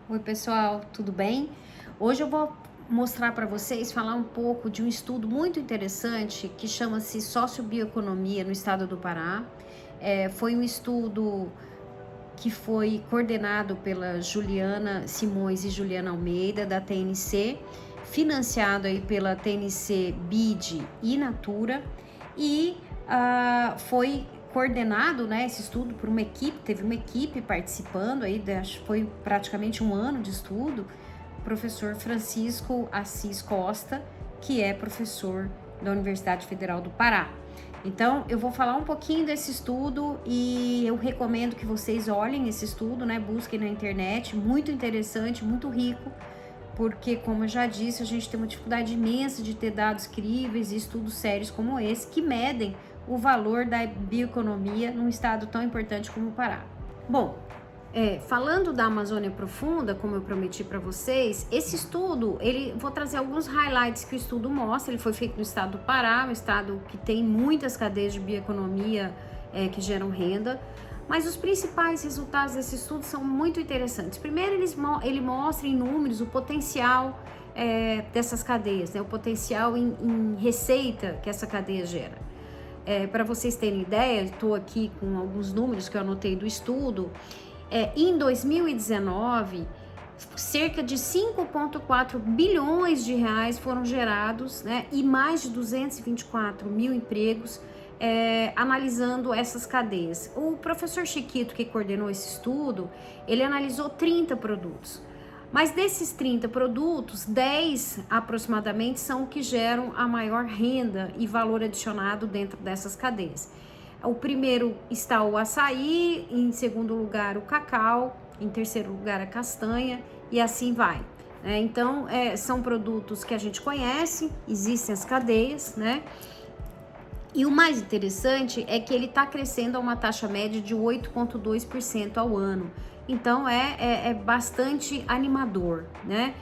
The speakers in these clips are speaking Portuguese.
Oi pessoal, tudo bem? Hoje eu vou mostrar para vocês, falar um pouco de um estudo muito interessante que chama-se Sociobioeconomia no estado do Pará. Foi um estudo que foi coordenado pela Juliana Simões e Juliana Almeida, da TNC, financiado aí pela TNC BID e Natura, e foi coordenado, né, esse estudo por uma equipe, teve uma equipe participando aí, acho que foi praticamente um ano de estudo, o professor Francisco Assis Costa, que é professor da Universidade Federal do Pará. Então, eu vou falar um pouquinho desse estudo e eu recomendo que vocês olhem esse estudo, né? Busquem na internet, muito interessante, muito rico, porque, como eu já disse, a gente tem uma dificuldade imensa de ter dados críveis e estudos sérios como esse, que medem o valor da bioeconomia num estado tão importante como o Pará. Bom, falando da Amazônia Profunda, como eu prometi para vocês, esse estudo, vou trazer alguns highlights que o estudo mostra. Ele foi feito no estado do Pará, um estado que tem muitas cadeias de bioeconomia que geram renda, mas os principais resultados desse estudo são muito interessantes. Primeiro, ele mostra em números o potencial dessas cadeias, né? O potencial em receita que essa cadeia gera. Para vocês terem ideia, estou aqui com alguns números que eu anotei do estudo. Em 2019, cerca de 5,4 bilhões de reais foram gerados, né, e mais de 224 mil empregos, analisando essas cadeias. O professor Chiquito, que coordenou esse estudo, ele analisou 30 produtos. Mas desses 30 produtos, 10 aproximadamente são o que geram a maior renda e valor adicionado dentro dessas cadeias. O primeiro está o açaí, em segundo lugar o cacau, em terceiro lugar a castanha e assim vai. Então, são produtos que a gente conhece, existem as cadeias, né? E o mais interessante é que ele está crescendo a uma taxa média de 8,2% ao ano. Então, é bastante animador, né?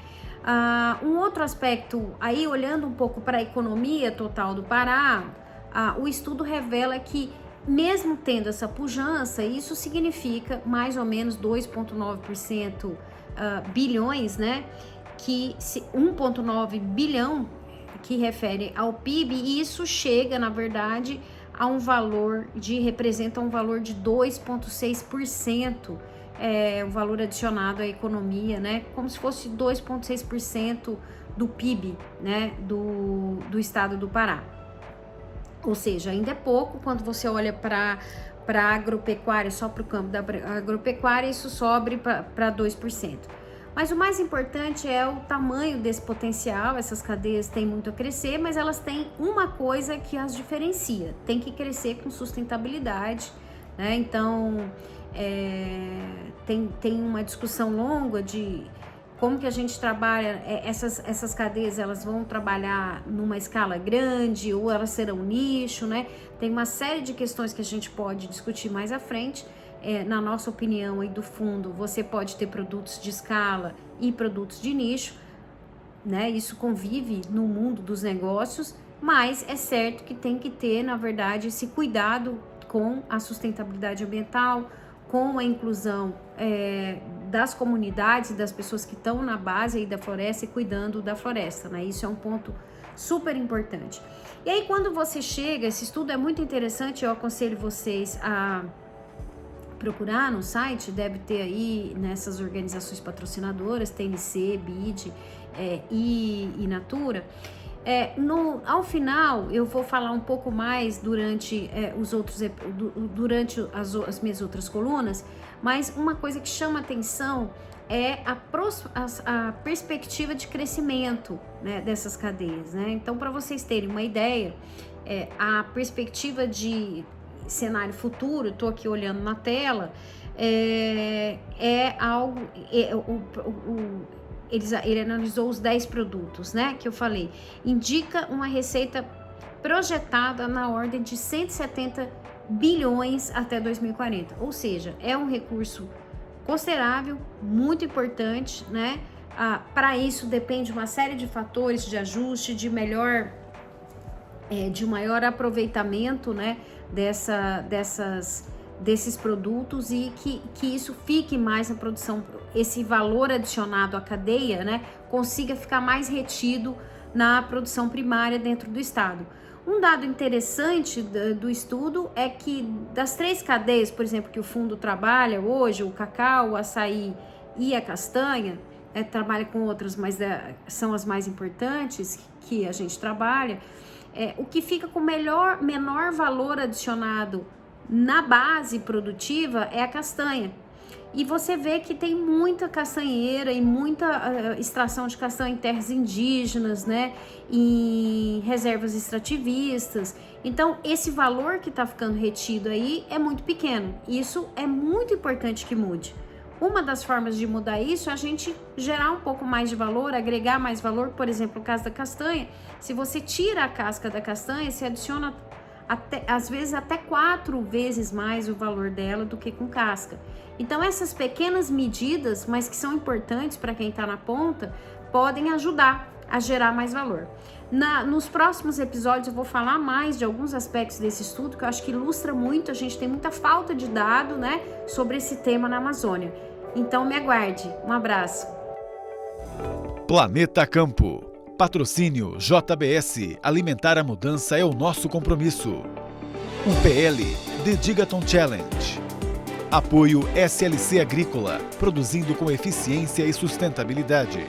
Um outro aspecto, aí olhando um pouco para a economia total do Pará, o estudo revela que, mesmo tendo essa pujança, isso significa mais ou menos 2,9% bilhões, né? Que 1,9 bilhão que refere ao PIB, e isso chega, na verdade, a um valor representa um valor de 2,6%, o valor adicionado à economia, né? Como se fosse 2,6% do PIB, né? Do estado do Pará. Ou seja, ainda é pouco quando você olha para a agropecuária, só para o campo da agropecuária, isso sobe para 2%. Mas o mais importante é o tamanho desse potencial. Essas cadeias têm muito a crescer, mas elas têm uma coisa que as diferencia: tem que crescer com sustentabilidade, né? Então, tem uma discussão longa de como que a gente trabalha. Essas cadeias, elas vão trabalhar numa escala grande ou elas serão nicho, né? Tem uma série de questões que a gente pode discutir mais à frente. Na nossa opinião aí do fundo, você pode ter produtos de escala e produtos de nicho, né? Isso convive no mundo dos negócios, mas é certo que tem que ter, na verdade, esse cuidado com a sustentabilidade ambiental, com a inclusão das comunidades e das pessoas que estão na base aí da floresta e cuidando da floresta, né? Isso é um ponto super importante. E aí, quando você chega, esse estudo é muito interessante, eu aconselho vocês a procurar no site, deve ter aí nessas organizações patrocinadoras, TNC, BID e Natura. Ao final, eu vou falar um pouco mais durante as minhas outras colunas, mas uma coisa que chama atenção é a perspectiva de crescimento, né, dessas cadeias, né? Então, para vocês terem uma ideia, a perspectiva de cenário futuro, estou aqui olhando na tela, algo. Ele analisou os 10 produtos, né, que eu falei. Indica uma receita projetada na ordem de 170 bilhões até 2040. Ou seja, é um recurso considerável, muito importante, né? Para isso depende uma série de fatores de ajuste, de maior aproveitamento, né, desses produtos e que isso fique mais na produção, esse valor adicionado à cadeia, né, consiga ficar mais retido na produção primária dentro do estado. Um dado interessante do estudo é que das 3 cadeias, por exemplo, que o fundo trabalha hoje, o cacau, o açaí e a castanha, trabalha com outras, mas são as mais importantes que a gente trabalha, o que fica com menor valor adicionado na base produtiva é a castanha. E você vê que tem muita castanheira e muita extração de castanha em terras indígenas, né? Em reservas extrativistas. Então, esse valor que está ficando retido aí é muito pequeno. Isso é muito importante que mude. Uma das formas de mudar isso é a gente gerar um pouco mais de valor, agregar mais valor. Por exemplo, no caso da castanha, se você tira a casca da castanha, você adiciona às vezes até 4 vezes mais o valor dela do que com casca. Então essas pequenas medidas, mas que são importantes para quem está na ponta, podem ajudar a gerar mais valor. Nos próximos episódios eu vou falar mais de alguns aspectos desse estudo que eu acho que ilustra muito, a gente tem muita falta de dado, né, sobre esse tema na Amazônia. Então me aguarde. Um abraço. Planeta Campo. Patrocínio JBS. Alimentar a mudança é o nosso compromisso. Um PL The Digaton Challenge. Apoio SLC Agrícola. Produzindo com eficiência e sustentabilidade.